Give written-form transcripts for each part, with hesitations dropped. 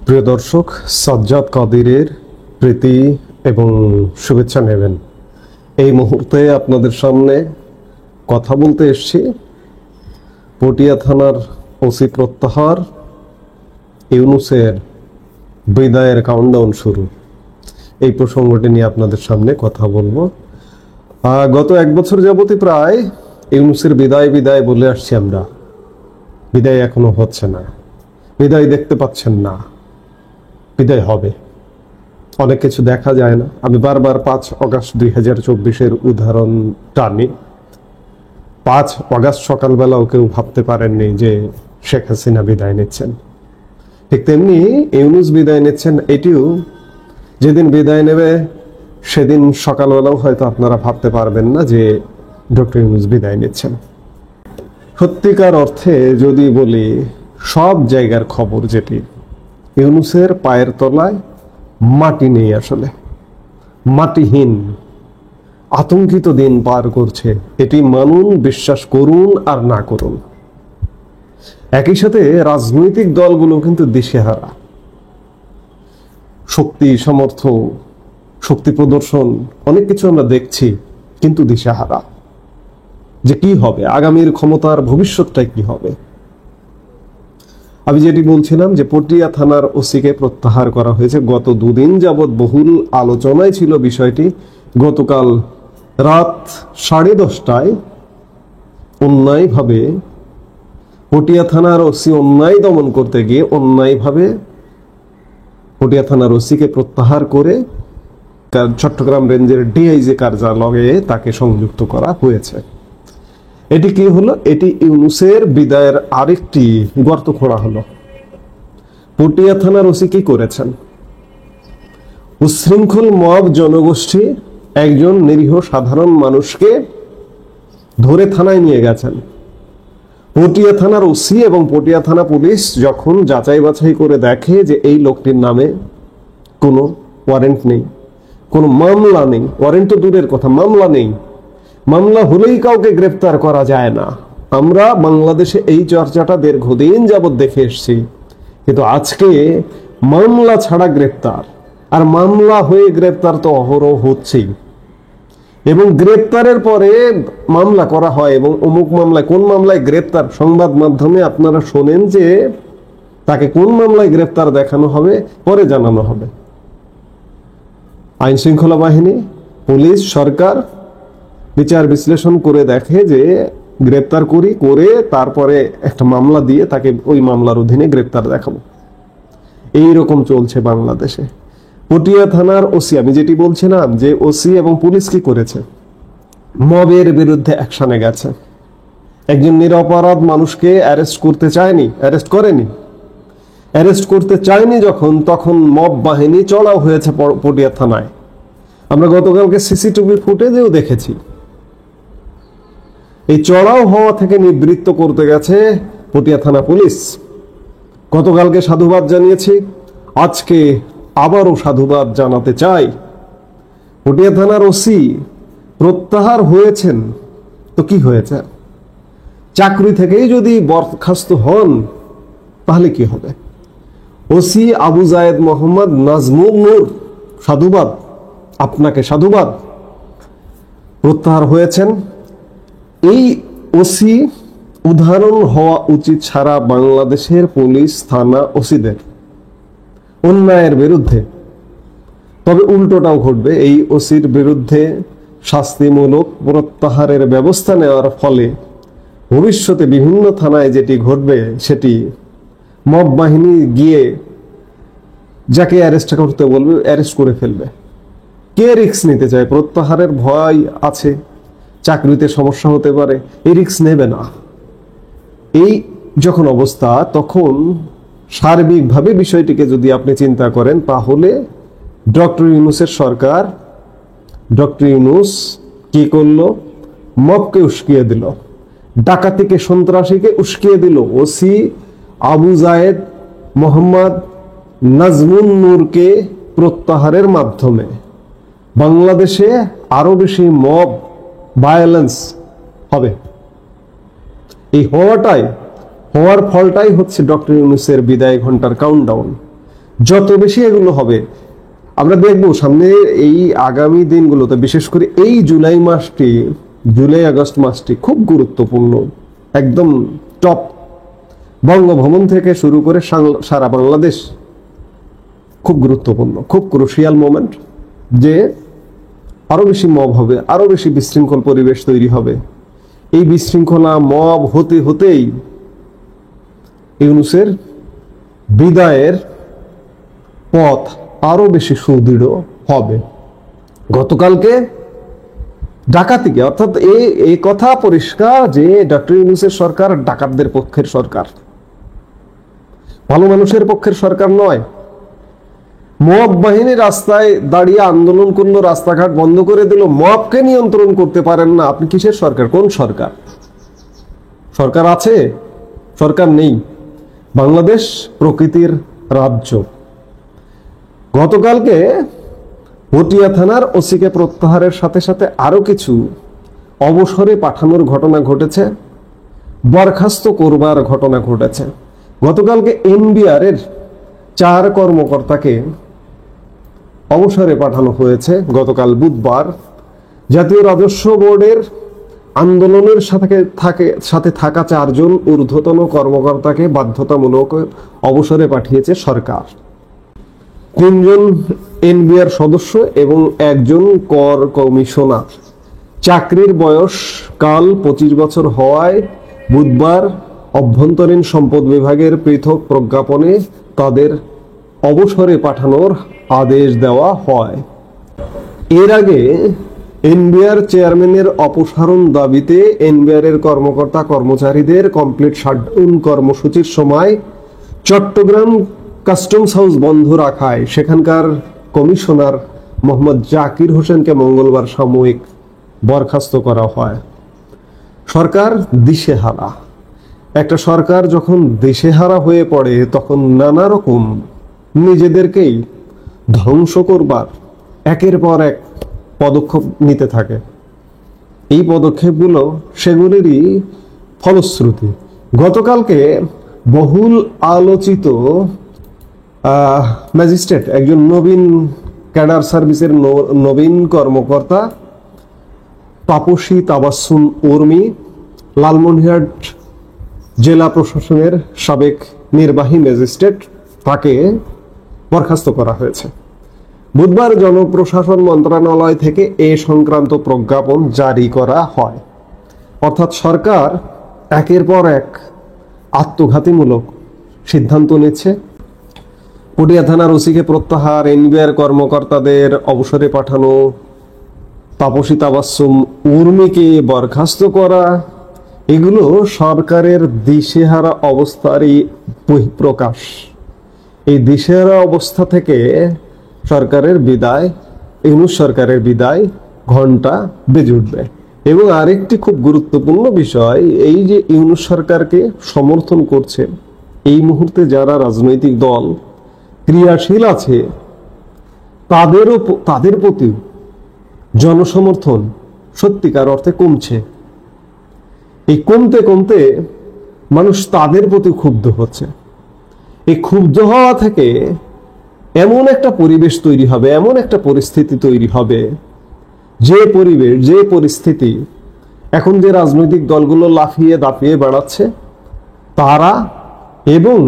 প্রিয় দর্শক, সাজ্জাদ কাদিরের প্রীতি এবং শুভেচ্ছা নেবেন। এই মুহূর্তে আপনাদের সামনে কথা বলতে এসেছি পটিয়া থানার ওসি প্রত্যাহার, ইউনূসের বিদায়ের কাউন্টডাউন শুরু, এই প্রসঙ্গটি নিয়ে আপনাদের সামনে কথা বলবো। গত এক বছর যাবতই প্রায় ইউনূসের বিদায় বিদায় বলে আসছি আমরা। বিদায় এখনো হচ্ছে না, বিদায় দেখতে পাচ্ছেন না, বিদায় হবে। অনেক কিছু দেখা যায় না। আমি বারবার 5 অগাস্ট 2024-এর উদাহরণ টানি। 5 অগাস্ট সকালবেলাও কেউ ভাবতে পারেননি যে শেখ হাসিনা বিদায় নিচ্ছেন। ঠিক তেমনি ইউনূস বিদায় নিচ্ছেন, এটিও যেদিন বিদায় নেবে সেদিন সকালবেলাও হয়তো আপনারা ভাবতে পারবেন না যে ডক্টর ইউনূস বিদায় নিচ্ছেন। সত্যিকার অর্থে যদি বলি, সব জায়গার খবর যেটি, ইউনূসের পায়ের তলায় মাটি নেই, আসলে মাটিহীন আতঙ্কিত দিন পার করছে। এটি মানুন, বিশ্বাস করুন আর না করুন। একই সাথে রাজনৈতিক দলগুলো কিন্তু দিশেহারা। শক্তি, সামর্থ্য, শক্তি প্রদর্শন অনেক কিছু আমরা দেখছি, কিন্তু দিশেহারা যে কি হবে, আগামীর ক্ষমতার ভবিষ্যৎটা কি হবে। আমি যেটি বলছিলাম যে পটিয়া থানার ওসিকে প্রত্যাহার করা হয়েছে। গত 2 দিন যাবৎ বহুল আলোচনায় ছিল বিষয়টি। গতকাল রাত 10:30টায় অন্যায়ভাবে পটিয়া থানার ওসি অন্যায় দমন করতে গিয়ে অন্যায়ভাবে পটিয়া থানার ওসিকে প্রত্যাহার করে চট্টগ্রাম রেঞ্জের ডিআইজি কার্যালয়ে তাকে সংযুক্ত করা হয়েছে। এটি কি হলো? এটি ইউনূসের বিদায়ের আরেকটি গর্ত খোঁড়া হলো। পটিয়া থানার ওসি কি করেছেন? উচ্ছৃঙ্খল মব জনগোষ্ঠী একজন নিরীহ সাধারণ মানুষকে ধরে থানায় নিয়ে গেছেন। পটিয়া থানার ওসি এবং পটিয়া থানা পুলিশ যখন যাচাই বাছাই করে দেখে যে এই লোকটির নামে কোনো ওয়ারেন্ট নেই, কোনো মামলা নেই, ওয়ারেন্ট তো দূরের কথা, মামলা নেই। মামলা হলেই কাউকে গ্রেফতার করা যায় না। আমরা বাংলাদেশে এই চর্চাটা দীর্ঘদিন যাবৎ দেখে এসেছি, কিন্তু আজকে মামলা ছাড়া গ্রেফতার, আর মামলা হয়ে গ্রেফতার তো অহরহ হচ্ছেই। এবং গ্রেপ্তারের পরে মামলা করা হয়, এবং অমুক মামলায়, কোন মামলায় গ্রেপ্তার, সংবাদ মাধ্যমে আপনারা শোনেন যে তাকে কোন মামলায় গ্রেপ্তার দেখানো হবে, পরে জানানো হবে। আইন শৃঙ্খলা বাহিনী, পুলিশ, সরকার বিচার বিশ্লেষণ করে দেখে যে গ্রেপ্তার করে তারপরে একটা মামলা দিয়ে তাকে ওই মামলার অধীনে গ্রেপ্তার দেখাবো। এইরকম চলছে বাংলাদেশে। পটিয়া থানার ওসি, আমি যেটি বলছিলাম যে ওসি এবং পুলিশ কি করেছে, মবের বিরুদ্ধে অ্যাকশনে গেছে। একজন নিরপরাধ মানুষকে অ্যারেস্ট করতে চায়নি, অ্যারেস্ট করেনি। অ্যারেস্ট করতে চায়নি যখন, তখন মব বাহিনী চড়াও হয়েছে পটিয়া থানায়। আমরা গতকালকে সিসিটিভি ফুটেজেও দেখেছি। এই চড়াও হওয়া থেকে নিবৃত্ত করতে গেছে পটিয়া থানা পুলিশ। গতকালকে সাধুবাদ জানিয়েছি, আজকে আবারও সাধুবাদ জানাতে চাই। পটিয়া থানার ওসি প্রত্যাহার হয়েছেন তো কি হয়েছে? চাকরি থেকেই যদি বরখাস্ত হন তাহলে কি হবে? ওসি আবু জায়েদ মোহাম্মদ নাজমুল নূর, সাধুবাদ, আপনাকে সাধুবাদ, প্রত্যাহার হয়েছেন। এই ওসি উদাহরণ হওয়া উচিত সারা বাংলাদেশের পুলিশ, থানা ওসিদের অন্যায়ের বিরুদ্ধে। তবে উল্টোটাও ঘটবে, এই ওসির বিরুদ্ধে শাস্তিমূলক প্রত্যাহারের ব্যবস্থা নেওয়ার ফলে ভবিষ্যতে বিভিন্ন থানায় যেটি ঘটবে, সেটি মব বাহিনী গিয়ে যাকে অ্যারেস্ট করতে বলবে অ্যারেস্ট করে ফেলবে। কে রিস্ক নিতে চায়? প্রত্যাহারের ভয় আছে, চাকরিতে সমস্যা হতে পারে, এই রিস্ক নেবে না। এই যখন অবস্থা, তখন সার্বিকভাবে বিষয়টিকে যদি আপনি চিন্তা করেন, তাহলে ডক্টর ইউনূসের সরকার, ডক্টর ইউনূস কি করলো? মবকে উস্কিয়ে দিল, ডাকাতিকে, সন্ত্রাসীকে উস্কিয়ে দিল। ওসি আবু জায়েদ মোহাম্মদ নাজমুল নূরকে প্রত্যাহারের মাধ্যমে বাংলাদেশে আরো বেশি মব ভায়োলেন্স হবে। এই হওয়ার ফলটাই হচ্ছে ডক্টর ইউনূসের বিদায় ঘন্টার কাউন্টডাউন। যত বেশি এগুলো হবে, আমরা দেখব সামনে এই আগামী দিনগুলোতে, বিশেষ করে এই জুলাই আগস্ট মাসটি খুব গুরুত্বপূর্ণ, একদম টপ। বঙ্গভবন থেকে শুরু করে সারা বাংলাদেশ খুব গুরুত্বপূর্ণ, খুব ক্রুশিয়াল মোমেন্ট, যে আরো বেশি মব হবে, আরো বেশি বিশৃঙ্খল পরিবেশ তৈরি হবে। এই বিশৃঙ্খলা মব হতে হতেই ইউনূসের বিদায়ের পথ আরো বেশি সুদৃঢ় হবে। গতকালকে ডাকাতিকে, অর্থাৎ এই কথা পরিষ্কার যে ডক্টর ইউনূসের সরকার ডাকাতদের পক্ষের সরকার, ভালো মানুষের পক্ষের সরকার নয়। মব বাহিনী রাস্তায় দাঁড়িয়ে আন্দোলন করলো, রাস্তাঘাট বন্ধ করে দিল, মবকে নিয়ন্ত্রণ করতে পারেন না, আপনি কিসের সরকার? কোন সরকার? সরকার আছে? সরকার নেই। বাংলাদেশ প্রকৃতির রাজ্য। গতকালকে পটিয়া থানার ওসিকে প্রত্যাহারের সাথে সাথে আরো কিছু অবসরে পাঠানোর ঘটনা ঘটেছে, বরখাস্ত করবার ঘটনা ঘটেছে। গতকালকে এনবিআর এর 4 কর্মকর্তাকে অবসরে পাঠানো হয়েছে। গতকাল বুধবার জাতীয় রাজস্ব বোর্ডের আন্দোলনের সাথে থাকা 4 জন ঊর্ধ্বতন কর্মকর্তাকে বাধ্যতামূলক অবসরে পাঠিয়েছে সরকার। 3 জন এনবিআর সদস্য এবং 1 জন কর কমিশনার। চাকরির বয়স কাল 25 বছর হওয়ায় বুধবার অভ্যন্তরীণ সম্পদ বিভাগের পৃথক প্রজ্ঞাপনে তাদের অবসরে পাঠানোর আদেশ দেওয়া হয়। এর আগে এনবিআর চেয়ারম্যানের অপসারণ দাবিতে এনবিআর এর কর্মকর্তা কর্মচারীদের কমপ্লিট শাটডাউন কর্মসূচির সময় চট্টগ্রাম কাস্টমস হাউস বন্ধ রাখায় সেখানকার কমিশনার মোহাম্মদ জাকির হোসেনকে মঙ্গলবার সাময়িক বরখাস্ত করা হয়। সরকার দিশেহারা। একটা সরকার যখন দিশেহারা হয়ে পড়ে তখন নানা রকম নিজেদেরকেই ধ্বংস করবার একের পর এক পদক্ষেপ নিতে থাকে। এই পদক্ষেপগুলো সেগুলিরই ফলশ্রুতি। গতকালকে বহুল আলোচিত ম্যাজিস্ট্রেট, একজন নবীন ক্যাডার সার্ভিসের নবীন কর্মকর্তা তাপসী তাবাসসুম উর্মি, লালমনিরহাট জেলা প্রশাসনের সাবেক নির্বাহী ম্যাজিস্ট্রেট, তাকে বরখাস্ত করা হয়েছে। বুধবার জনপ্রশাসন মন্ত্রণালয় থেকে এ সংক্রান্ত প্রজ্ঞাপন জারি করা হয়। অর্থাৎ সরকার একের পর এক আত্মঘাতীমূলক সিদ্ধান্ত নিচ্ছে। পটিয়া থানার ওসিকে প্রত্যাহার, এনবিআর কর্মকর্তাদের অবসরে পাঠানো, তাপসী তাবাসসুম উর্মিকে বরখাস্ত করা, এগুলো সরকারের দিশেহারা অবস্থারই বহিঃপ্রকাশ। এই দিশেহারা অবস্থা থেকে সরকারের বিদায়, ইউনূস সরকারের বিদায় ঘন্টা বেজে উঠবে। এবং আরেকটি খুব গুরুত্বপূর্ণ বিষয়, এই যে ইউনূস সরকারকে সমর্থন করছে এই মুহূর্তে যারা রাজনৈতিক দল ক্রিয়াশীল আছে, তাদের প্রতি জনসমর্থন সত্যিকার অর্থে কমছে। এই কমতে কমতে মানুষ তাদের প্রতি ক্ষুব্ধ হচ্ছে। এই ক্ষুব্ধ হওয়া থেকে এমন একটা পরিবেশ তৈরি হবে, এমন একটা পরিস্থিতি তৈরি হবে, যে পরিবেশ, যে পরিস্থিতি এখন যে রাজনৈতিক দলগুলো লাফিয়ে দাপিয়ে বেড়াচ্ছে তারা, এবং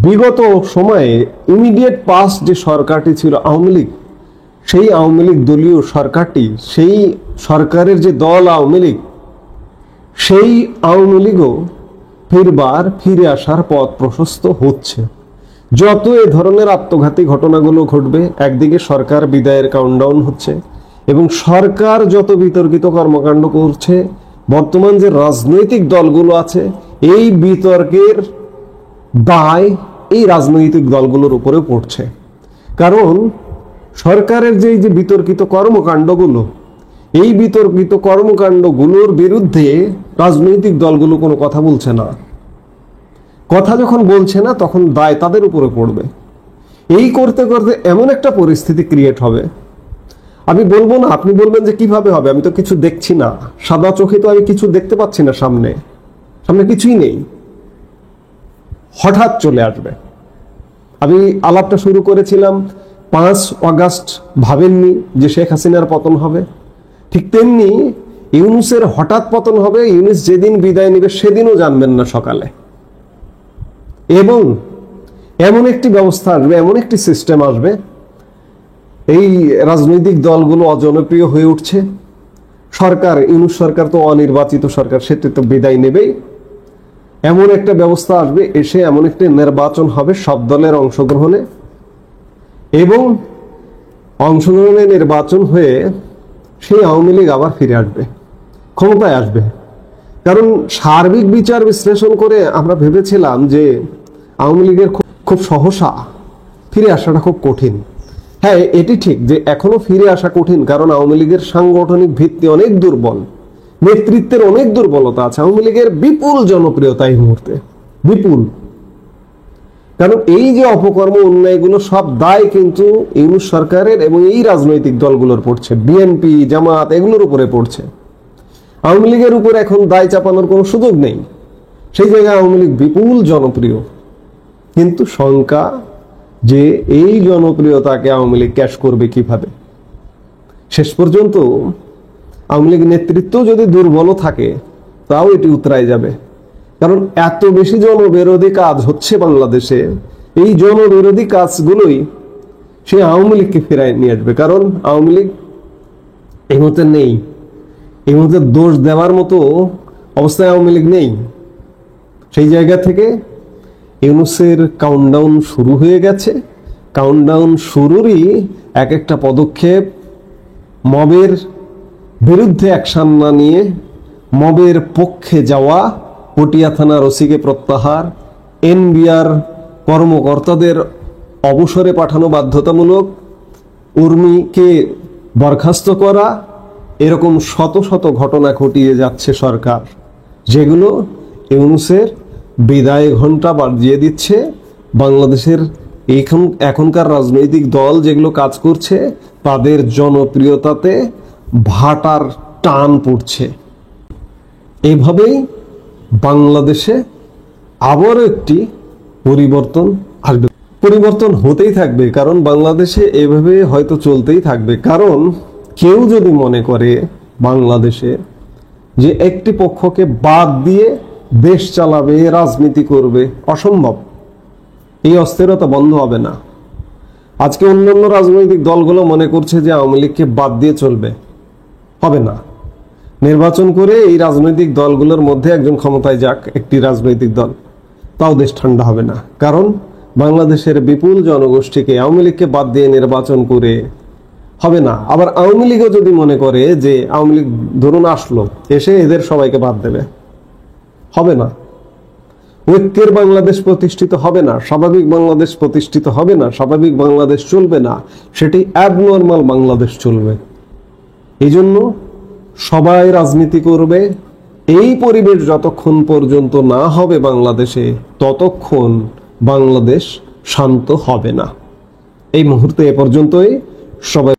বিগত সময়ে ইমিডিয়েট পাস্ট যে সরকারটি ছিল আওয়ামী লীগ, সেই আওয়ামী লীগ দলীয় সরকারটি, সেই সরকারের যে দল আওয়ামী লীগ, সেই আওয়ামী লীগও ফিরে আসার পথ প্রশস্ত হচ্ছে। যত এ ধরনের আত্মঘাতী ঘটনাগুলো ঘটবে, একদিকে সরকার বিদায়ের কাউন্টডাউন হচ্ছে এবং সরকার যত বিতর্কিত কর্মকাণ্ড করছে, বর্তমান যে রাজনৈতিক দলগুলো আছে এই বিতর্কের দায় এই রাজনৈতিক দলগুলোর উপরে পড়ছে। কারণ সরকারের যে বিতর্কিত কর্মকাণ্ডগুলো, এই বিতর্কিত কর্মকাণ্ডগুলোর বিরুদ্ধে রাজনৈতিক দলগুলো কোনো কথা বলছে না। কথা যখন বলছে না তখন দায় তাদের উপরে পড়বে। এই করতে করতে এমন একটা পরিস্থিতি ক্রিয়েট হবে, আমি বলবো না, আপনি বলবেন যে কিভাবে হবে, আমি তো কিছু দেখছি না, সাদা চোখে তো আমি কিছু দেখতে পাচ্ছি না, সামনে কিছুই নেই, হঠাৎ চলে আসবে। আমি আলাপটা শুরু করেছিলাম 5 অগাস্ট ভাবেননি যে শেখ হাসিনার পতন হবে, ঠিক তেমনি ইউনূসের হঠাৎ পতন হবে, ইউনূস যেদিন বিদায় নেবে সেদিনও জানবেন না সকালে। এবং এমন একটি ব্যবস্থা আসবে, এমন একটি সিস্টেম আসবে, এই রাজনৈতিক দলগুলো অজনপ্রিয় হয়ে উঠছে, সরকার, ইউনূস সরকার তো অনির্বাচিত সরকার, সেটি তো বিদায় নেবেই। এমন একটা ব্যবস্থা আসবে, এসে এমন একটি নির্বাচন হবে সব দলের অংশগ্রহণে, এবং অংশগ্রহণে নির্বাচন হয়ে সেই আওয়ামী লীগ আবার ফিরে আসবে, ক্ষমতায় আসবে। কারণ সার্বিক বিচার বিশ্লেষণ করে আমরা ভেবেছিলাম যে আওয়ামী লীগের খুব সহসা ফিরে আসাটা খুব কঠিন। হ্যাঁ, এটি ঠিক যে এখনো ফিরে আসা কঠিন, কারণ আওয়ামী লীগের সাংগঠনিক ভিত্তি অনেক দুর্বল, নেতৃত্বের অনেক দুর্বলতা আছে। আওয়ামী লীগের বিপুল জনপ্রিয়তা এই মুহূর্তে, বিপুল। কারণ এই যে অপকর্ম অন্যায়গুলো সব দায় কিন্তু ইউনূস সরকারের এবং এই রাজনৈতিক দলগুলোর পড়ছে, বিএনপি, জামাত, এগুলোর উপরে পড়ছে। আওয়ামী লীগের উপর এখন দায় চাপানোর কোনো সুযোগ নেই। সেই জায়গায় আওয়ামী লীগ বিপুল জনপ্রিয়, কিন্তু শঙ্কা যে এই জনপ্রিয়তাকে আওয়ামী লীগ ক্যাশ করবে কিভাবে। শেষ পর্যন্ত আওয়ামী লীগ নেতৃত্ব যদি দুর্বল থাকে তাও এটি উতরায় যাবে। কারণ এত বেশি জনবিরোধী কাজ হচ্ছে বাংলাদেশে, এই জনবিরোধী কাজগুলোই সে আওয়ামী লীগকে ফেরায় নিয়ে আসবে। কারণ আওয়ামী লীগ এই মুহূর্তে নেই, এই মুহূর্তে দোষ দেওয়ার মতো অবস্থায় আওয়ামী লীগ নেই। সেই জায়গা থেকে ইউনূসের কাউন্টডাউন শুরু হয়ে গেছে। কাউন্টডাউন শুরুরই এক একটা পদক্ষেপ, মবের বিরুদ্ধে অ্যাকশন না নিয়ে মবের পক্ষে যাওয়া, পটিয়া থানার ওসিকে প্রত্যাহার, এনবিআর কর্মকর্তাদের অবসরে পাঠানো বাধ্যতামূলক, উর্মিকে বরখাস্ত করা, এরকম শত শত ঘটনা ঘটিয়ে যাচ্ছে সরকার, যেগুলো ইউনূসের বিদায় ঘন্টা বাজিয়ে দিচ্ছে। বাংলাদেশের এখনকার রাজনৈতিক দল যেগুলো কাজ করছে তাদের জনপ্রিয়তাতে ভাটার টান পড়ছে। এইভাবেই বাংলাদেশে আবারও একটি পরিবর্তন আসবে, পরিবর্তন হতেই থাকবে। কারণ বাংলাদেশে এভাবে হয়তো চলতেই থাকবে। কারণ কেউ যদি মনে করে বাংলাদেশে যে একটি পক্ষকে বাদ দিয়ে দেশ চালাবে, রাজনীতি করবে, অসম্ভব। এই অস্থিরতা বন্ধ হবে না। আজকে অন্যান্য রাজনৈতিক দলগুলো মনে করছে যে আওয়ামী লীগকে বাদ দিয়ে চলবে, হবে না। নির্বাচন করে এই রাজনৈতিক দলগুলোর মধ্যে একজন ক্ষমতায় যাক, একটি রাজনৈতিক দল, তাও দেশ ঠান্ডা হবে না। কারণ বাংলাদেশের বিপুল জনগোষ্ঠীকে আওয়ামী লীগকে বাদ দিয়ে নির্বাচন করে হবে না। আবার আওয়ামী লীগও যদি মনে করে যে আওয়ামী লীগ ধরুন আসলো, এসে এদের সবাইকে বাদ দেবে, হবে না। ঐক্যের বাংলাদেশ প্রতিষ্ঠিত হবে না, স্বাভাবিক বাংলাদেশ প্রতিষ্ঠিত হবে না, স্বাভাবিক বাংলাদেশ চলবে না, সেটি অ্যাবনর্মাল বাংলাদেশ চলবে। এই জন্য সবাই রাজনীতি করবে। এই পরিবেশ যতক্ষণ পর্যন্ত না হবে বাংলাদেশে, ততক্ষণ বাংলাদেশ শান্ত হবে না। এই মুহূর্তে এ পর্যন্তই। সবাই